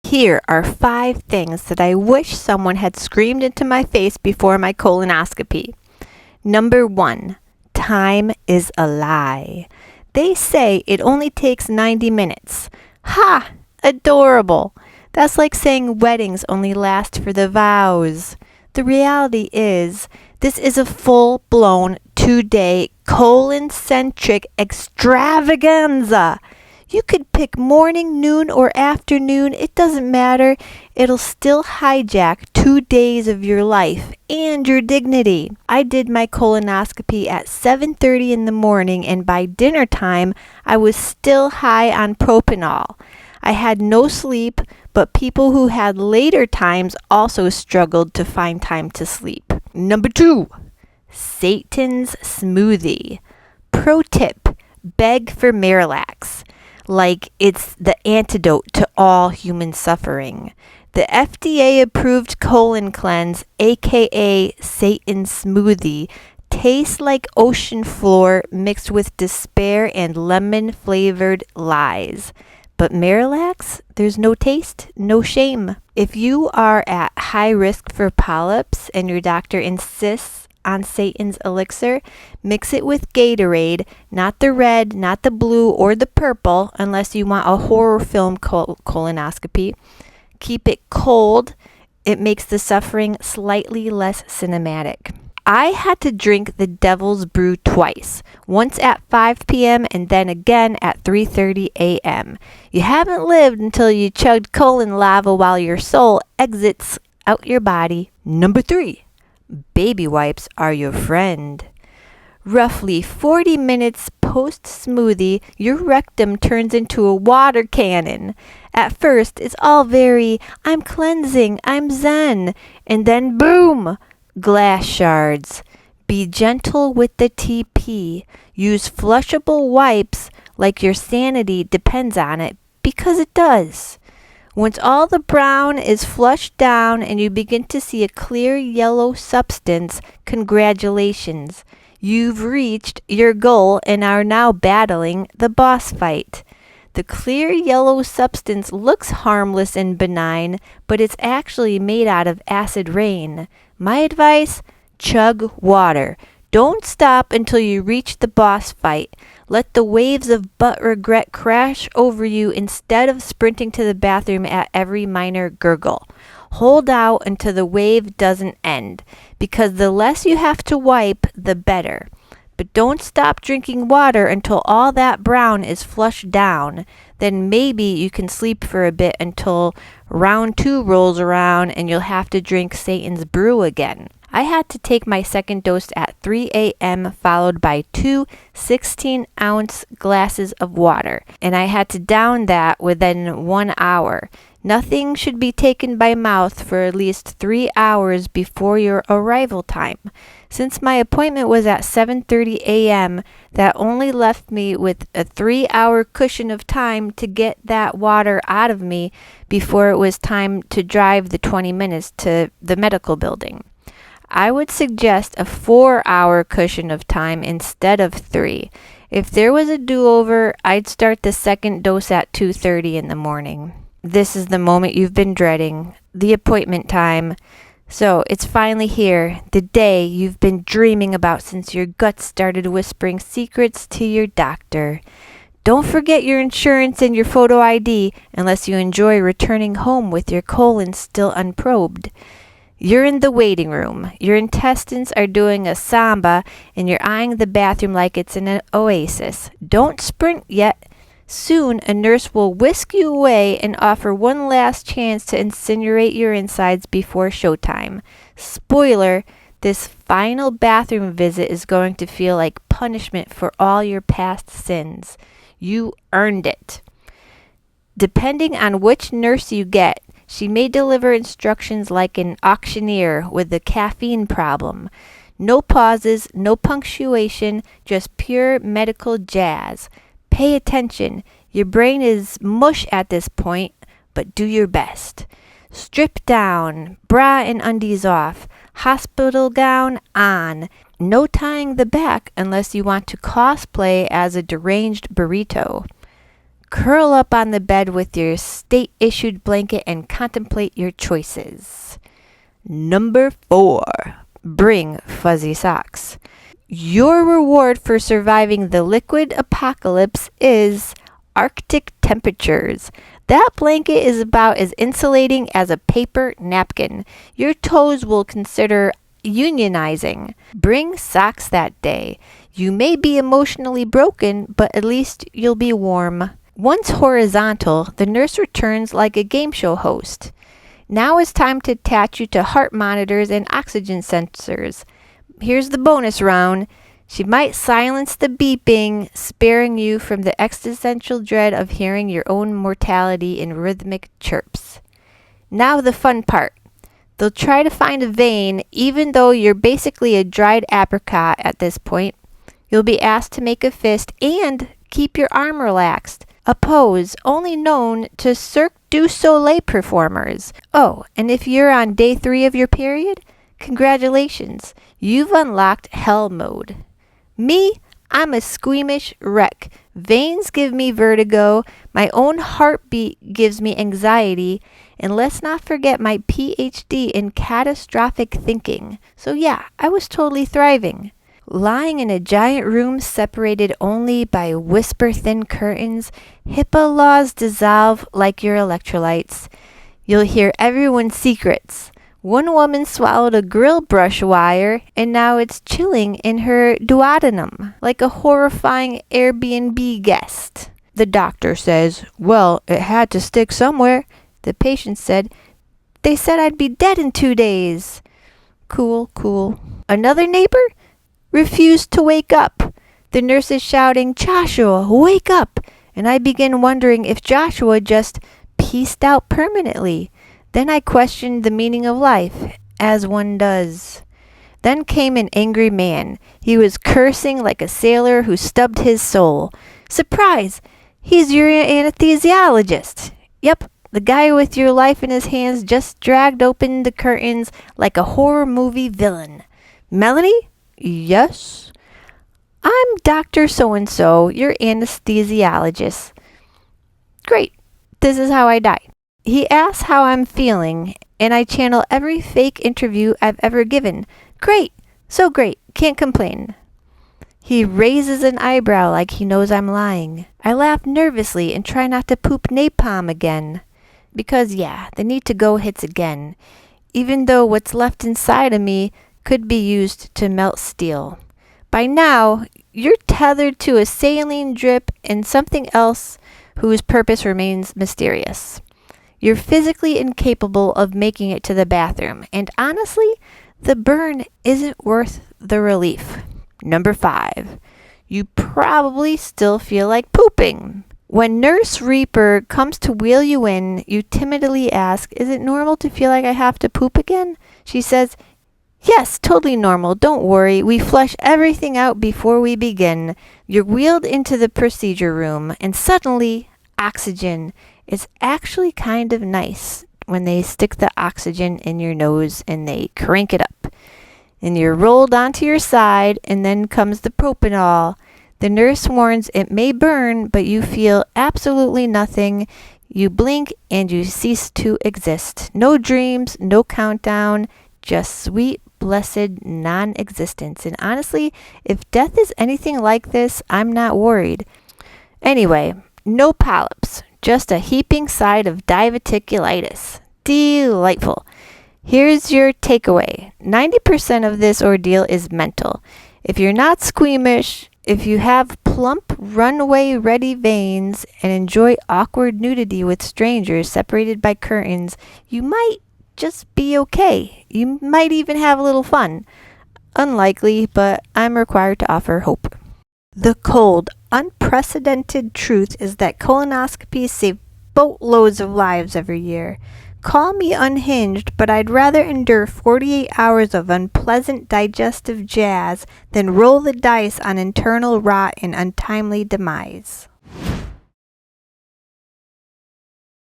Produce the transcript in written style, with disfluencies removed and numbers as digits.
Here are 5 things that I wish someone had screamed into my face before my colonoscopy. Number 1, time is a lie. They say it only takes 90 minutes. Ha! Adorable. That's like saying weddings only last for the vows. The reality is, this is a full-blown 2-day colon-centric extravaganza. You could pick morning, noon, or afternoon. It doesn't matter. It'll still hijack 2 days of your life and your dignity. I did my colonoscopy at 7:30 in the morning, and by dinner time, I was still high on propanol. I had no sleep, but people who had later times also struggled to find time to sleep. Number 2, Satan's smoothie. Pro tip, beg for Miralax. Like it's the antidote to all human suffering. The FDA-approved colon cleanse, aka Satan smoothie, tastes like ocean floor mixed with despair and lemon-flavored lies. But Miralax, there's no taste, no shame. If you are at high risk for polyps and your doctor insists on Satan's elixir, mix it with Gatorade, not the red, not the blue, or the purple, unless you want a horror film colonoscopy. Keep it cold. It makes the suffering slightly less cinematic. I had to drink the devil's brew twice, once at 5 p.m. and then again at 3:30 a.m. You haven't lived until you chugged colon lava while your soul exits out your body. Number 3, baby wipes are your friend. Roughly 40 minutes post-smoothie, your rectum turns into a water cannon. At first, it's all very, I'm cleansing, I'm zen, and then boom! Glass shards. Be gentle with the TP. Use flushable wipes like your sanity depends on it, because it does. Once all the brown is flushed down and you begin to see a clear yellow substance, congratulations. You've reached your goal and are now battling the boss fight. The clear yellow substance looks harmless and benign, but it's actually made out of acid rain. My advice, chug water. Don't stop until you reach the boss fight. Let the waves of butt regret crash over you instead of sprinting to the bathroom at every minor gurgle. Hold out until the wave doesn't end, because the less you have to wipe, the better. But don't stop drinking water until all that brown is flushed down. Then maybe you can sleep for a bit until round 2 rolls around and you'll have to drink Satan's brew again. I had to take my second dose at 3 a.m. followed by 2 16-ounce glasses of water, and I had to down that within 1 hour. Nothing should be taken by mouth for at least 3 hours before your arrival time. Since my appointment was at 7:30 a.m., that only left me with a 3-hour cushion of time to get that water out of me before it was time to drive the 20 minutes to the medical building. I would suggest a 4-hour cushion of time instead of 3. If there was a do-over, I'd start the second dose at 2:30 in the morning. This is the moment you've been dreading, the appointment time. So it's finally here, the day you've been dreaming about since your gut started whispering secrets to your doctor. Don't forget your insurance and your photo ID unless you enjoy returning home with your colon still unprobed. You're in the waiting room. Your intestines are doing a samba and you're eyeing the bathroom like it's an oasis. Don't sprint yet. Soon, a nurse will whisk you away and offer one last chance to incinerate your insides before showtime. Spoiler, this final bathroom visit is going to feel like punishment for all your past sins. You earned it. Depending on which nurse you get, she may deliver instructions like an auctioneer with a caffeine problem. No pauses, no punctuation, just pure medical jazz. Pay attention. Your brain is mush at this point, but do your best. Strip down, bra and undies off, hospital gown on. No tying the back unless you want to cosplay as a deranged burrito. Curl up on the bed with your state-issued blanket and contemplate your choices. Number 4. Bring fuzzy socks. Your reward for surviving the liquid apocalypse is Arctic temperatures. That blanket is about as insulating as a paper napkin. Your toes will consider unionizing. Bring socks that day. You may be emotionally broken, but at least you'll be warm. Once horizontal, the nurse returns like a game show host. Now it's time to attach you to heart monitors and oxygen sensors. Here's the bonus round. She might silence the beeping, sparing you from the existential dread of hearing your own mortality in rhythmic chirps. Now the fun part. They'll try to find a vein, even though you're basically a dried apricot at this point. You'll be asked to make a fist and keep your arm relaxed, a pose only known to Cirque du Soleil performers. Oh, and if you're on day 3 of your period, congratulations, you've unlocked hell mode. Me, I'm a squeamish wreck. Veins give me vertigo, my own heartbeat gives me anxiety, and let's not forget my PhD in catastrophic thinking. So yeah, I was totally thriving. Lying in a giant room separated only by whisper-thin curtains, HIPAA laws dissolve like your electrolytes. You'll hear everyone's secrets. One woman swallowed a grill brush wire, and now it's chilling in her duodenum, like a horrifying Airbnb guest. The doctor says, "Well, it had to stick somewhere." The patient said, "They said I'd be dead in 2 days." Cool. Another neighbor refused to wake up. The nurse is shouting, "Joshua, wake up!" And I begin wondering if Joshua just pieced out permanently. Then I questioned the meaning of life, as one does. Then came an angry man. He was cursing like a sailor who stubbed his soul. Surprise! He's your anesthesiologist. Yep, the guy with your life in his hands just dragged open the curtains like a horror movie villain. "Melanie?" "Yes?" "I'm Dr. So-and-so, your anesthesiologist." "Great. This is how I die." He asks how I'm feeling, and I channel every fake interview I've ever given. "Great. So great. Can't complain." He raises an eyebrow like he knows I'm lying. I laugh nervously and try not to poop napalm again. Because yeah, the need to go hits again. Even though what's left inside of me could be used to melt steel. By now, you're tethered to a saline drip and something else whose purpose remains mysterious. You're physically incapable of making it to the bathroom, and honestly, the burn isn't worth the relief. Number 5. You probably still feel like pooping. When Nurse Reaper comes to wheel you in, you timidly ask, "Is it normal to feel like I have to poop again?" She says, "Yes, totally normal. Don't worry. We flush everything out before we begin." You're wheeled into the procedure room, and suddenly, oxygen. It's actually kind of nice when they stick the oxygen in your nose and they crank it up. And you're rolled onto your side, and then comes the propanol. The nurse warns it may burn, but you feel absolutely nothing. You blink and you cease to exist. No dreams, no countdown, just sweet, blessed non-existence. And honestly, if death is anything like this, I'm not worried. Anyway, no polyps, just a heaping side of diverticulitis. Delightful. Here's your takeaway. 90% of this ordeal is mental. If you're not squeamish, if you have plump, runway-ready veins, and enjoy awkward nudity with strangers separated by curtains, you might just be okay. You might even have a little fun. Unlikely, but I'm required to offer hope. The cold, unprecedented truth is that colonoscopies save boatloads of lives every year. Call me unhinged, but I'd rather endure 48 hours of unpleasant digestive jazz than roll the dice on internal rot and untimely demise.